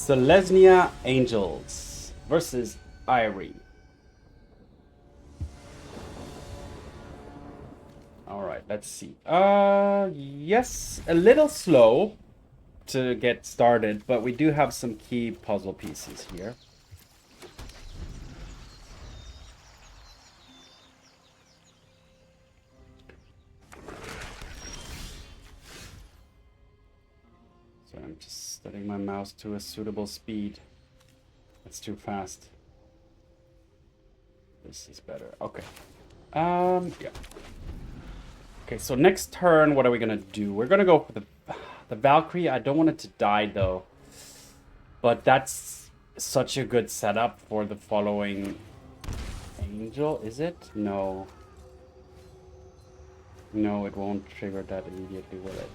Selesnya Angels versus Irie. Alright, let's see. Yes, a little slow to get started, but we do have some key puzzle pieces here. So I'm just setting my mouse to a suitable speed. That's too fast. This is better. Okay. Yeah. Okay, so next turn, what are we gonna do? We're gonna go for the Valkyrie. I don't want it to die though, but that's such a good setup for the following Angel. Is it? No. No, it won't trigger that immediately, will it?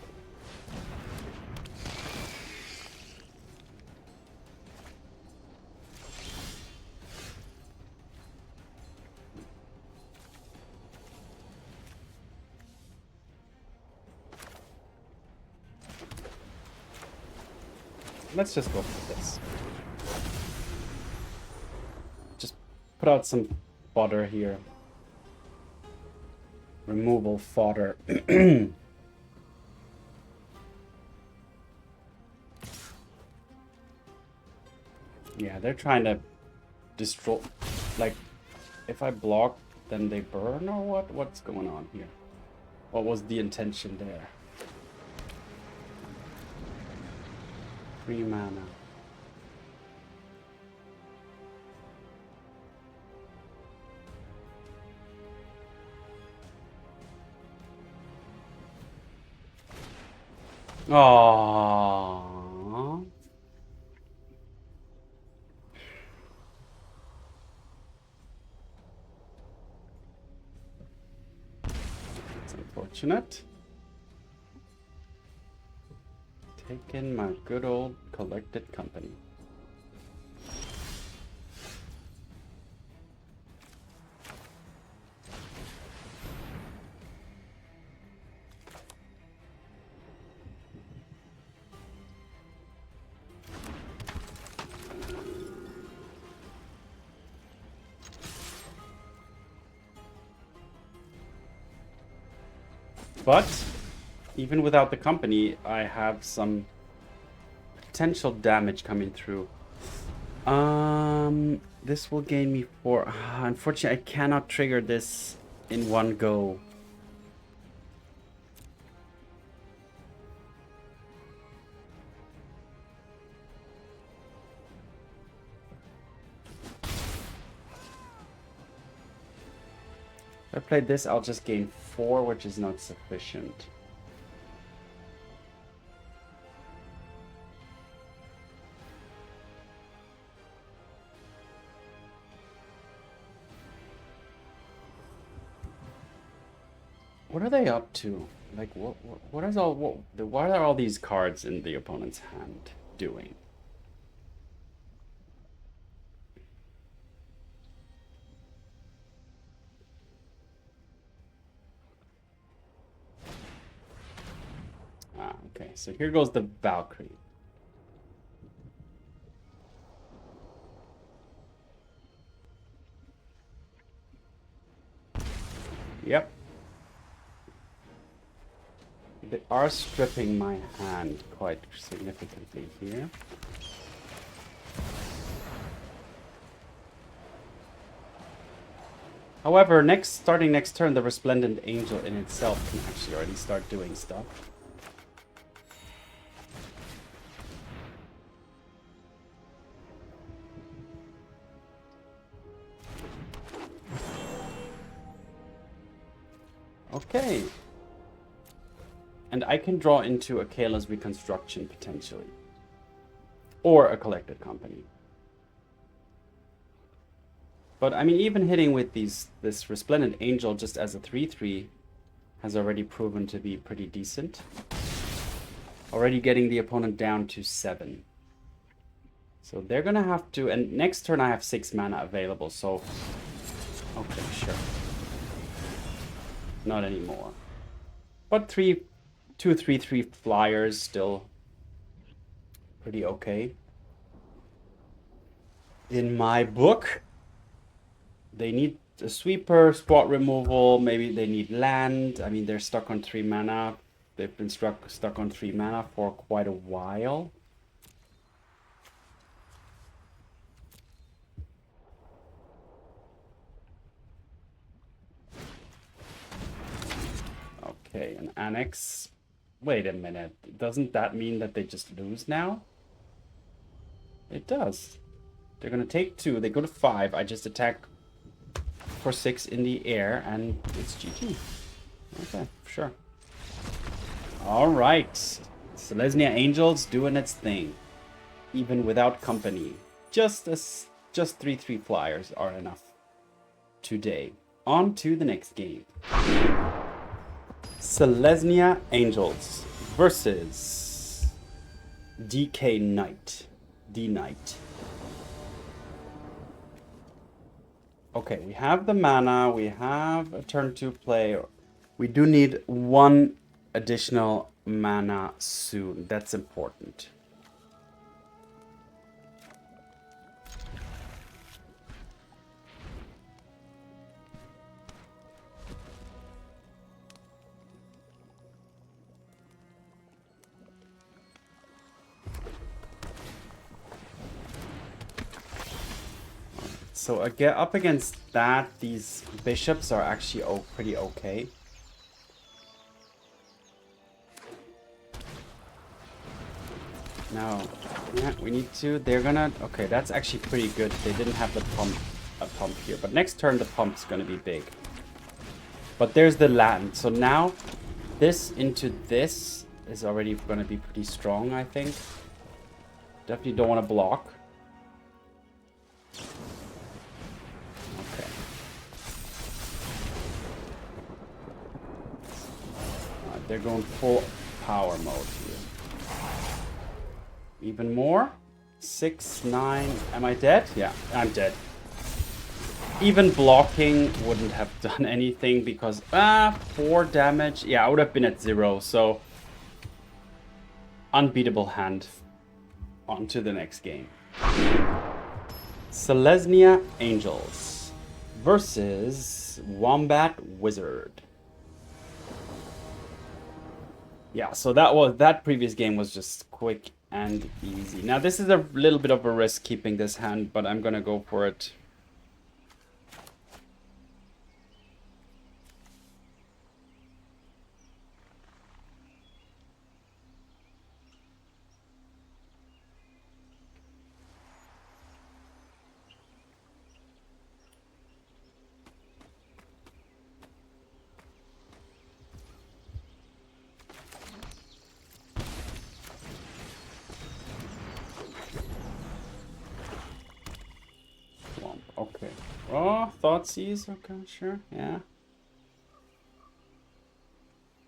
Let's just go for this. Just put out some fodder here. Removal fodder. Yeah, they're trying to destroy. Like, if I block, then they burn or what? What's going on here? What was the intention there? 3 mana. Aww. That's unfortunate. Taking my good old collected company. But even without the company, I have some potential damage coming through. This will gain me 4. Unfortunately, I cannot trigger this in one go. If I play this, I'll just gain 4, which is not sufficient. What are they up to? Like, what are all these cards in the opponent's hand doing? Okay, so here goes the Valkyrie. Yep. They are stripping my hand quite significantly here. However, starting next turn, the Resplendent Angel in itself can actually already start doing stuff. Okay. And I can draw into a Kayla's Reconstruction, potentially. Or a Collected Company. But, I mean, even hitting with this Resplendent Angel just as a 3/3 has already proven to be pretty decent. Already getting the opponent down to 7. So they're gonna have to... And next turn I have 6 mana available, so... Okay, sure. Not anymore. But 2 3/3 flyers still pretty okay. In my book, they need a sweeper, spot removal, maybe they need land. I mean, they're stuck on 3 mana. They've been stuck on 3 mana for quite a while. Okay, an annex. Wait a minute. Doesn't that mean that they just lose now? It does. They're gonna take 2. They go to 5. I just attack for 6 in the air, and it's GG. Okay, sure. Alright. Selesnya Angel's doing its thing. Even without company. Just 3/3 flyers are enough today. On to the next game. Selesnya Angels versus DK Knight. D-Knight. Okay, we have the mana, we have a turn 2 play. We do need 1 additional mana soon. That's important. So again, up against that, these bishops are actually pretty okay. Now, yeah, we need to. They're gonna. Okay, that's actually pretty good. They didn't have the pump here, but next turn the pump's gonna be big. But there's the land. So now, this into this is already gonna be pretty strong, I think. Definitely don't want to block. They're going full power mode here. Even more? 6, 9. Am I dead? Yeah, I'm dead. Even blocking wouldn't have done anything because 4 damage. Yeah, I would have been at 0. So unbeatable hand. On to the next game. Selesnya Angels versus Wombat Wizard. Yeah, so that previous game was just quick and easy. Now this is a little bit of a risk keeping this hand, but I'm gonna go for it. Okay. Oh, Thoughtseize. Okay, sure. Yeah.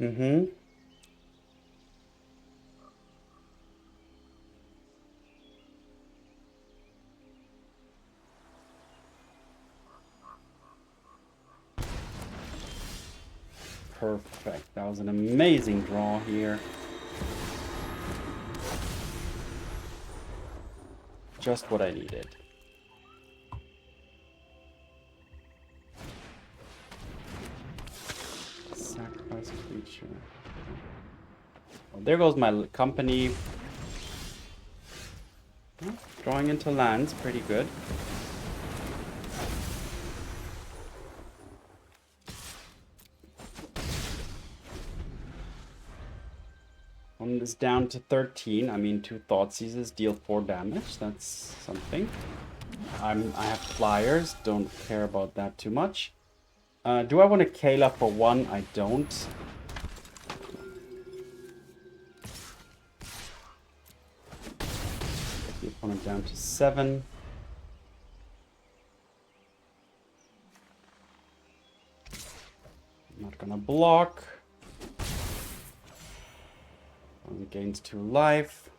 Mm-hmm. Perfect. That was an amazing draw here. Just what I needed. Sacrifice creature. Well, there goes my company. Oh, drawing into lands, pretty good. One is down to 13. I mean, 2 Thoughtseizes deal 4 damage. That's something. I have flyers. Don't care about that too much. Do I want to Kayla for 1? I don't. Get the opponent down to 7. I'm not gonna block. Only gains 2 life.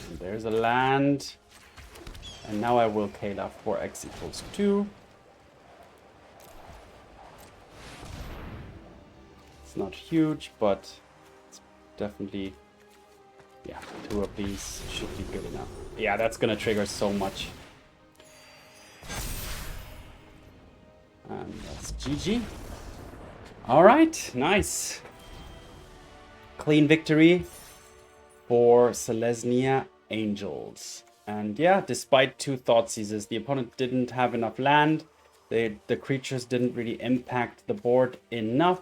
And there's a land. And now I will Kayla for x equals 2. It's not huge, but definitely. Yeah, 2 of these should be good enough. Yeah, that's gonna trigger so much. And that's GG. Alright, nice. Clean victory for Selesnya Angels. And yeah, despite 2 Thoughtseizes, the opponent didn't have enough land. The creatures didn't really impact the board enough.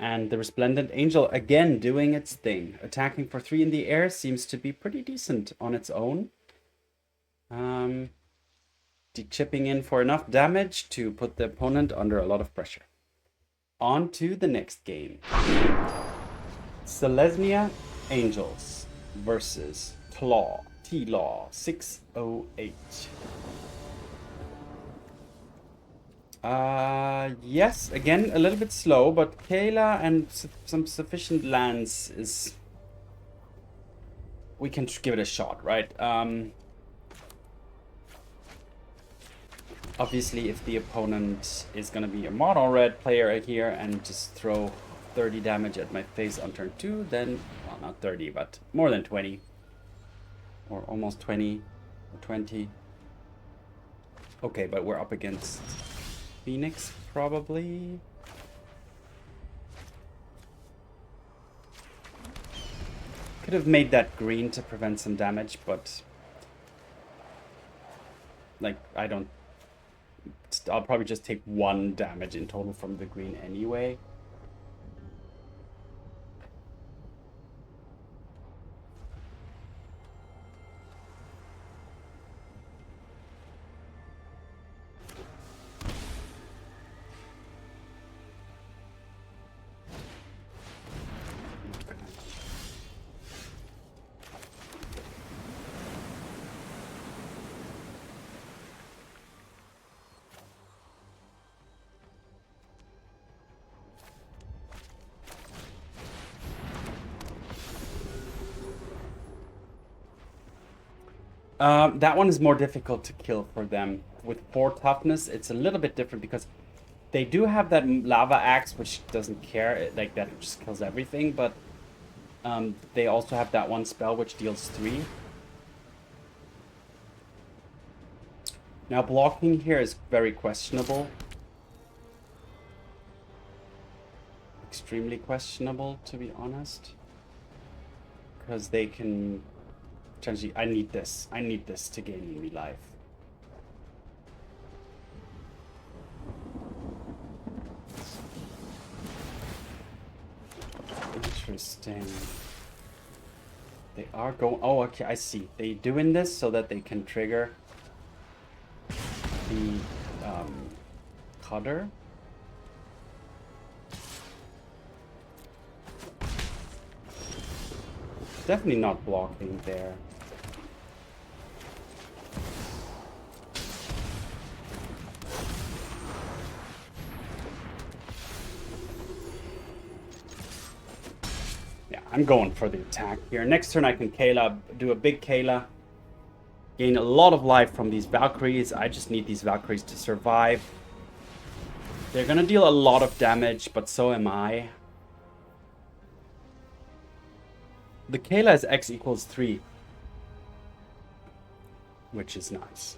And the Resplendent Angel, again, doing its thing. Attacking for 3 in the air seems to be pretty decent on its own. Chipping in for enough damage to put the opponent under a lot of pressure. On to the next game. Selesnya Angels versus Claw. T-Law 608. Yes, again, a little bit slow, but Kayla and some sufficient lands is... We can give it a shot, right? Obviously, if the opponent is going to be a mono red player here and just throw 30 damage at my face on turn 2, then, well, not 30, but more than 20. Or almost 20, or 20. Okay, but we're up against Phoenix, probably. Could have made that green to prevent some damage, but... Like, I'll probably just take 1 damage in total from the green anyway. That one is more difficult to kill for them. With 4 toughness, it's a little bit different because they do have that lava axe, which doesn't care, like that just kills everything, but they also have that one spell which deals 3. Now blocking here is very questionable. Extremely questionable, to be honest. Because they can... Potentially, I need this. I need this to gain me life. Interesting. They are going... Oh, okay, I see. They doing this so that they can trigger the cutter. Definitely not blocking there. Yeah, I'm going for the attack here. Next turn I can Kayla, do a big Kayla. Gain a lot of life from these Valkyries. I just need these Valkyries to survive. They're gonna deal a lot of damage, but so am I. The Kayla is X equals 3. Which is nice.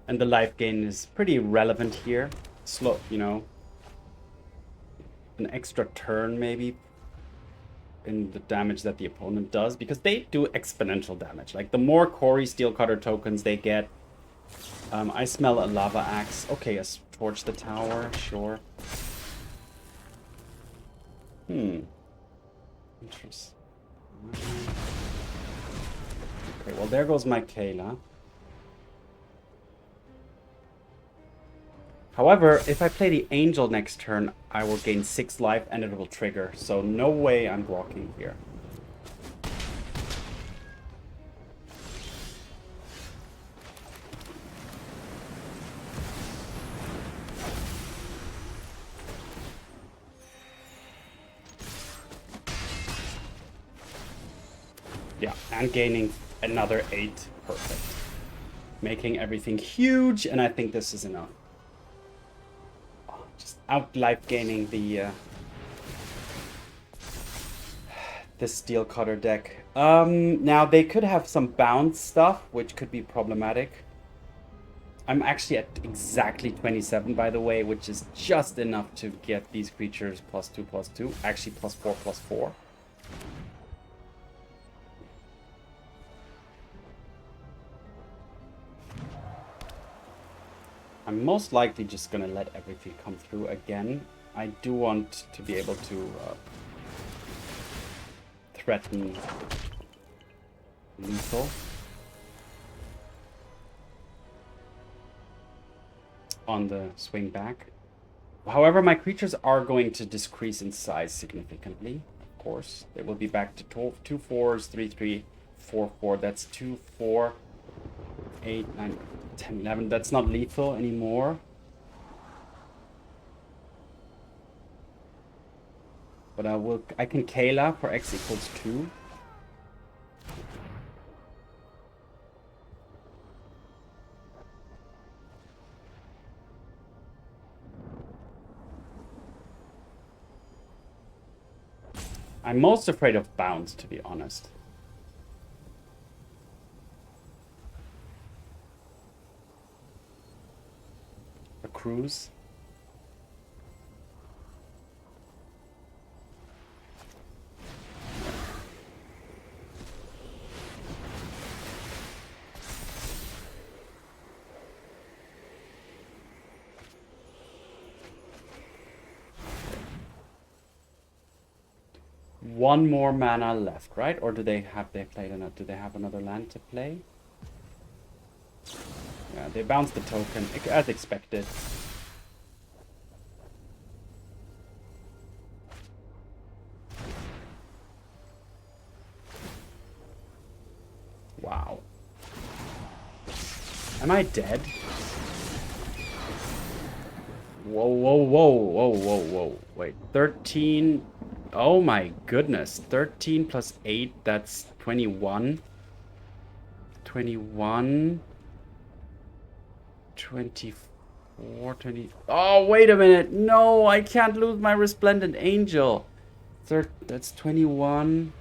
And the life gain is pretty relevant here. Slow, you know. An extra turn maybe in the damage that the opponent does, because they do exponential damage. Like the more Cory Steel Cutter tokens they get, I smell a lava axe. Okay, a torch the tower, sure. Interesting. Okay, well there goes my Kayla. However, if I play the Angel next turn, I will gain 6 life and it will trigger. So no way I'm blocking here. Yeah, and gaining another 8. Perfect. making everything huge, and I think this is enough. Oh, just out life gaining the this steel cutter deck. Now they could have some bounce stuff, which could be problematic. I'm actually at exactly 27, by the way, which is just enough to get these creatures +2/+2. Actually, +4/+4. I'm most likely just gonna let everything come through again. I do want to be able to threaten lethal. On the swing back. However, my creatures are going to decrease in size significantly, of course. They will be back to 2 4s, 3 3, 4 4. That's 2 4, 8 9 10 11. That's not lethal anymore. But I can Kayla for X equals 2. I'm most afraid of bounce, to be honest. A cruise. One more mana left, right? Or do they played enough? Do they have another land to play? Yeah, they bounced the token as expected. Wow. Am I dead? Whoa, whoa, whoa, whoa, whoa, whoa. Wait, 13. Oh my goodness. 13 plus 8, that's 21. 21. 24, 20. Oh, wait a minute. No, I can't lose my Resplendent Angel. That's 21.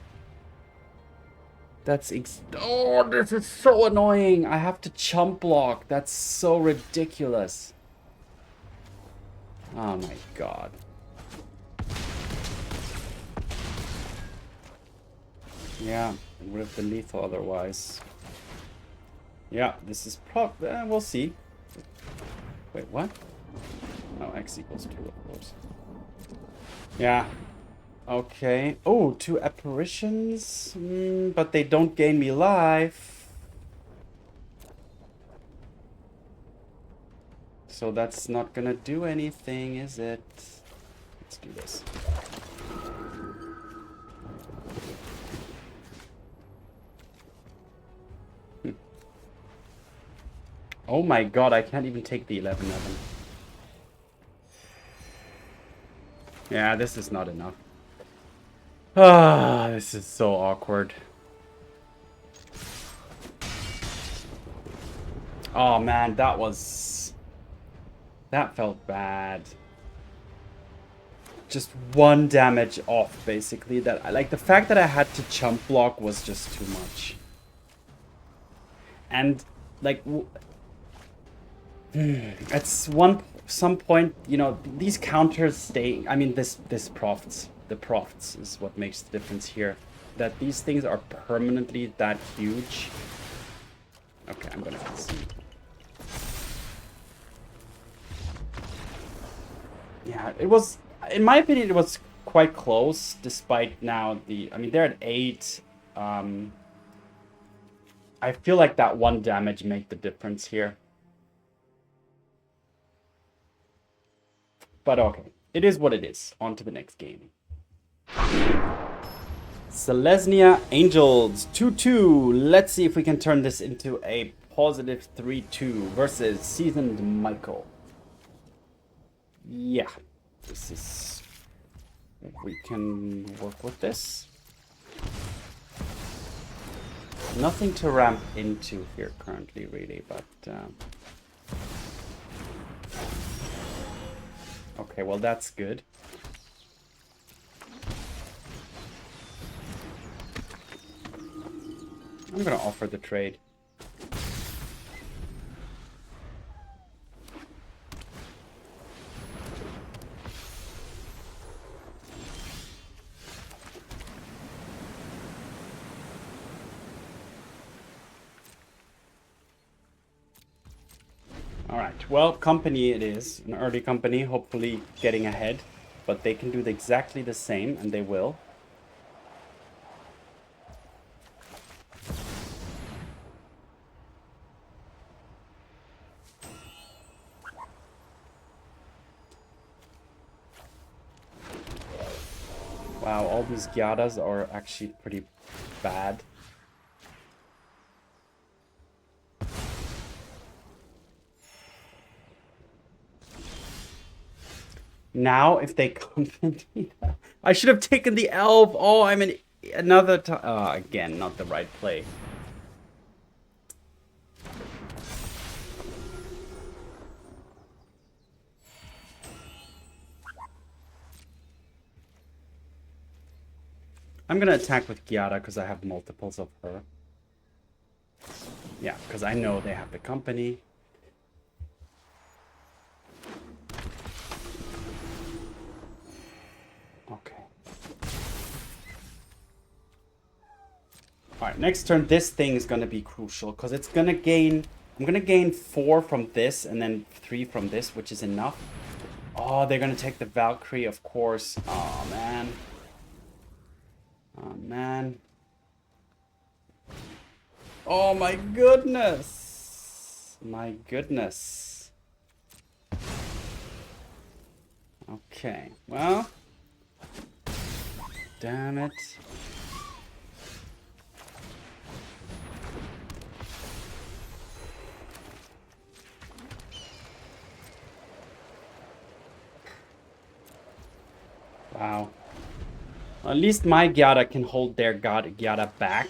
That's oh, this is so annoying. I have to chump block. That's so ridiculous. Oh my god. Yeah, it would have been lethal otherwise. Yeah, this is we'll see. Wait, what? Oh, X equals 2, of course. Yeah. Okay. Oh, 2 apparitions? But they don't gain me life. So that's not gonna do anything, is it? Let's do this. Oh my god, I can't even take the 11/11. Yeah, this is not enough. Ah, this is so awkward. Oh man, that felt bad. Just 1 damage off, basically. That like the fact that I had to chump block was just too much. And like at some point, you know, these counters stay. I mean, the profits is what makes the difference here. That these things are permanently that huge. Okay, I'm gonna concede. Yeah, it was, in my opinion, it was quite close, despite now the, I mean, they're at 8. I feel like that 1 damage made the difference here. But okay, it is what it is. On to the next game. Selesnya Angels 2-2. Let's see if we can turn this into a positive 3-2 versus Seasoned Michael. Yeah, this is... We can work with this. Nothing to ramp into here currently, really, but... Okay, well that's good. I'm gonna offer the trade. Alright, well, company it is. An early company, hopefully getting ahead. But they can do exactly the same, and they will. Wow, all these Giadas are actually pretty bad. Now, if they company... I should have taken the elf! Oh, I'm in another time... Oh, again, not the right play. I'm gonna attack with Giada because I have multiples of her. Yeah, because I know they have the company. Okay. Alright, next turn this thing is gonna be crucial because it's gonna gain... I'm gonna gain 4 from this and then 3 from this, which is enough. Oh, they're gonna take the Valkyrie, of course. Oh, man. Oh, man. Oh, my goodness. My goodness. Okay, well. Damn it. Wow. Well, at least my Giada can hold their Giada back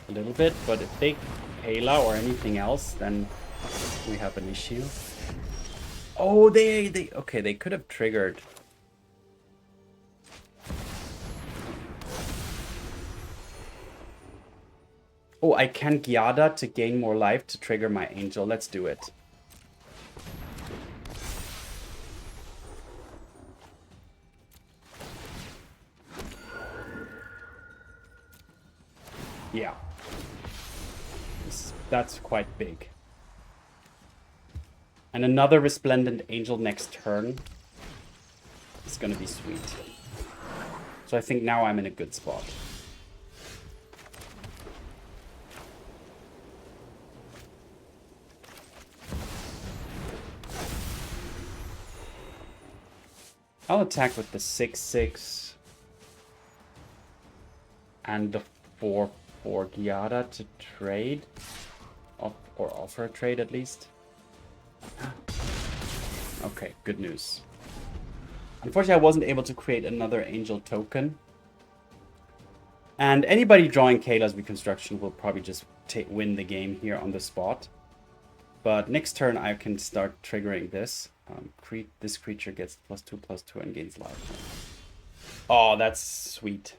a little bit, but if they Kayla or anything else, then we have an issue. Oh, okay, they could have triggered. Oh, I can Giada to gain more life to trigger my angel. Let's do it. Yeah. That's quite big. And another Resplendent Angel next turn. It's gonna be sweet. So I think now I'm in a good spot. I'll attack with the 6/6 and the 4/4 Giada to trade, or offer a trade at least. Okay, good news. Unfortunately, I wasn't able to create another angel token. And anybody drawing Kayla's Reconstruction will probably just win the game here on the spot. But next turn, I can start triggering this. This creature gets +2/+2 and gains life. Oh, that's sweet.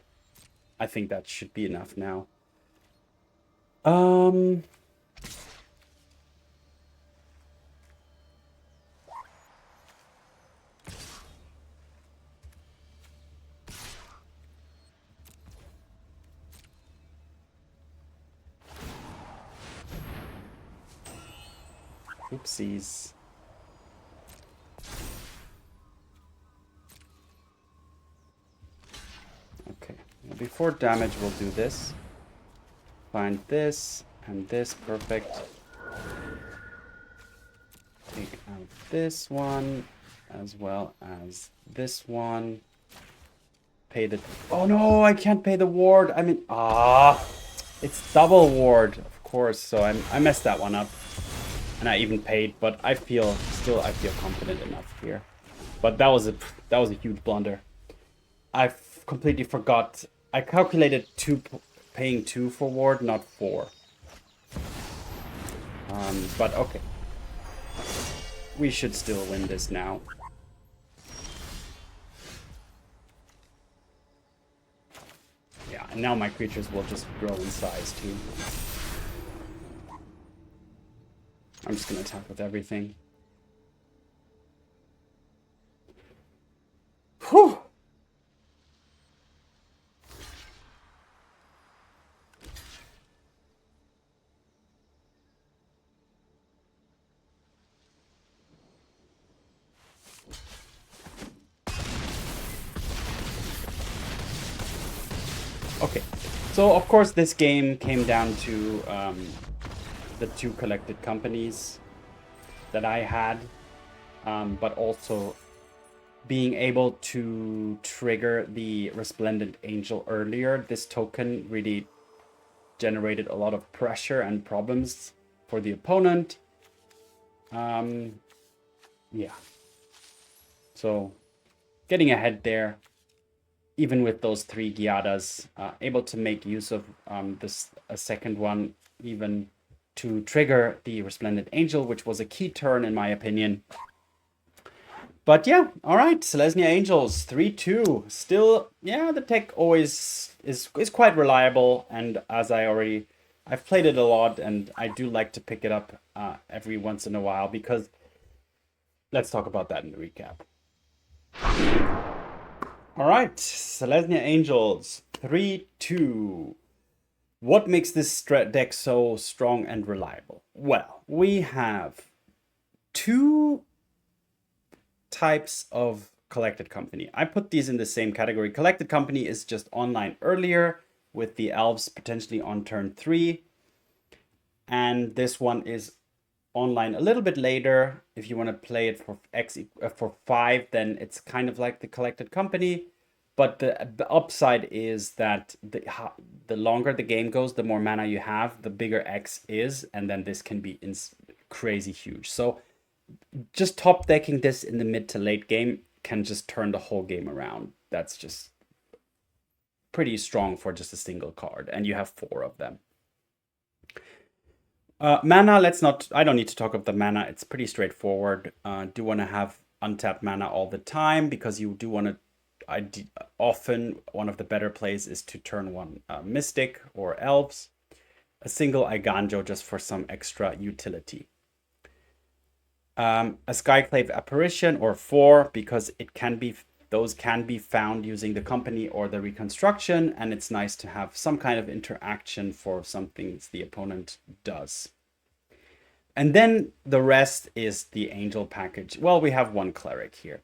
I think that should be enough now. Oopsies. Okay, before damage, we'll do this. Find this and this, perfect. Take out this one, as well as this one. Pay the... Oh no, I can't pay the ward. I mean, it's double ward, of course. So I messed that one up. And I even paid, but I feel confident enough here. But that was a huge blunder. I completely forgot. I calculated paying 2 for ward, not 4. But okay. We should still win this now. Yeah, and now my creatures will just grow in size too. I'm just gonna attack with everything. Whew! Okay, so of course this game came down to the 2 collected companies that I had, but also being able to trigger the Resplendent Angel earlier. This token really generated a lot of pressure and problems for the opponent. Yeah. So getting ahead there, even with those 3 Giadas, able to make use of this second one, even to trigger the Resplendent Angel, which was a key turn in my opinion. But yeah, all right, Selesnya Angels, 3-2. Still, yeah, the tech always is quite reliable, and as I've played it a lot, and I do like to pick it up every once in a while, because let's talk about that in the recap. All right, Selesnya Angels, 3-2. What makes this deck so strong and reliable? Well, we have 2 types of collected company. I put these in the same category. Collected company is just online earlier, with the elves potentially on turn 3. And this one is online a little bit later. If you want to play it for 5, then it's kind of like the collected company. But the upside is that the longer the game goes, the more mana you have, the bigger X is, and then this can be crazy huge. So just top decking this in the mid to late game can just turn the whole game around. That's just pretty strong for just a single card, and you have 4 of them. Mana, I don't need to talk about the mana. It's pretty straightforward. Do want to have untapped mana all the time, because you do want to, often one of the better plays is to turn 1 Mystic or Elves. A single Eiganjo just for some extra utility. A Skyclave Apparition, or 4, because those can be found using the company or the Reconstruction, and it's nice to have some kind of interaction for some things the opponent does. And then the rest is the Angel package. Well, we have 1 Cleric here.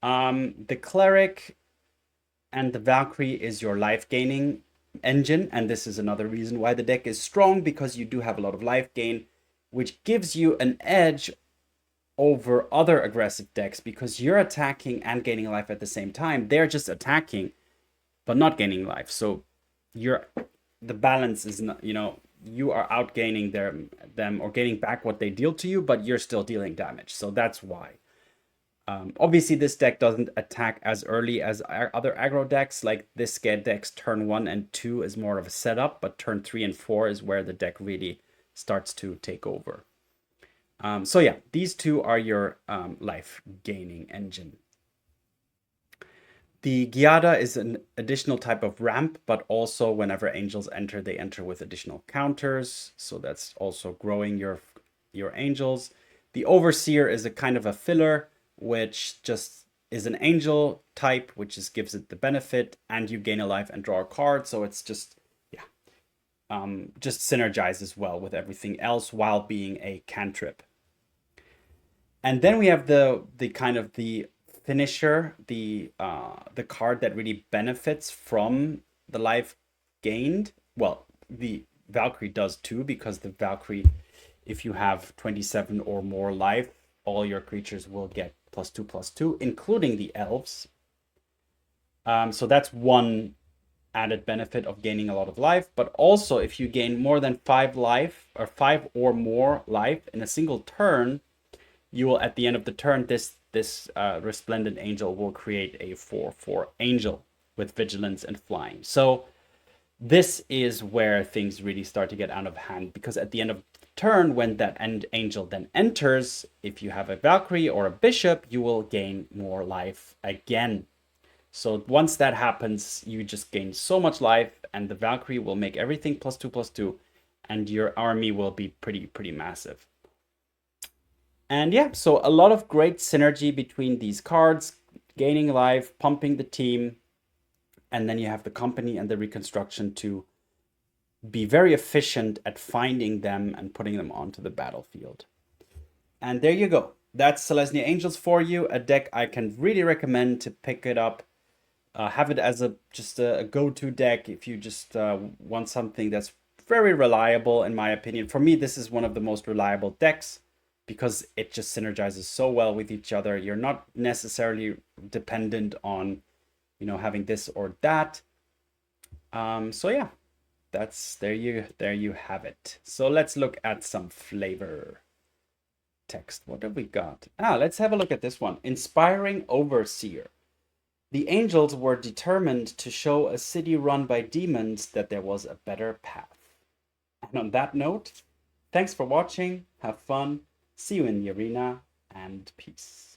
The Cleric and the Valkyrie is your life gaining engine, and this is another reason why the deck is strong, because you do have a lot of life gain, which gives you an edge over other aggressive decks, because you're attacking and gaining life at the same time. They're just attacking but not gaining life, so the balance is not, you are outgaining them or gaining back what they deal to you, but you're still dealing damage. So that's why. Obviously this deck doesn't attack as early as other aggro decks. Like this deck's turn 1 and 2 is more of a setup, but turn 3 and 4 is where the deck really starts to take over. So yeah, these 2 are your life gaining engine. The Giada is an additional type of ramp, but also whenever angels enter, they enter with additional counters. So that's also growing your angels. The Overseer is a kind of a filler, which just is an angel type, which just gives it the benefit, and you gain a life and draw a card. So it's just, just synergizes well with everything else while being a cantrip. And then we have the kind of the finisher, the card that really benefits from the life gained. Well, the Valkyrie does too, because the Valkyrie, if you have 27 or more life, all your creatures will get +2/+2, including the elves. So that's one added benefit of gaining a lot of life. But also, if you gain more than 5 life, or 5 or more life in a single turn, you will, at the end of the turn, this Resplendent Angel will create a 4/4 angel with vigilance and flying. So this is where things really start to get out of hand, because at the end of the turn, when that end angel then enters, if you have a Valkyrie or a Bishop, you will gain more life again. So once that happens, you just gain so much life, and the Valkyrie will make everything +2/+2, and your army will be pretty massive. And yeah, so a lot of great synergy between these cards, gaining life, pumping the team, and then you have the company and the reconstruction to be very efficient at finding them and putting them onto the battlefield. And there you go. That's Selesnya Angels for you, a deck I can really recommend to pick it up. Have it as just a go-to deck if you just want something that's very reliable, in my opinion. For me, this is one of the most reliable decks because it just synergizes so well with each other. You're not necessarily dependent on, you know, having this or that. So yeah, there you have it. So let's look at some flavor text. What have we got? Let's have a look at this one. Inspiring Overseer. The angels were determined to show a city run by demons that there was a better path. And on that note, thanks for watching, have fun, see you in the arena, and peace.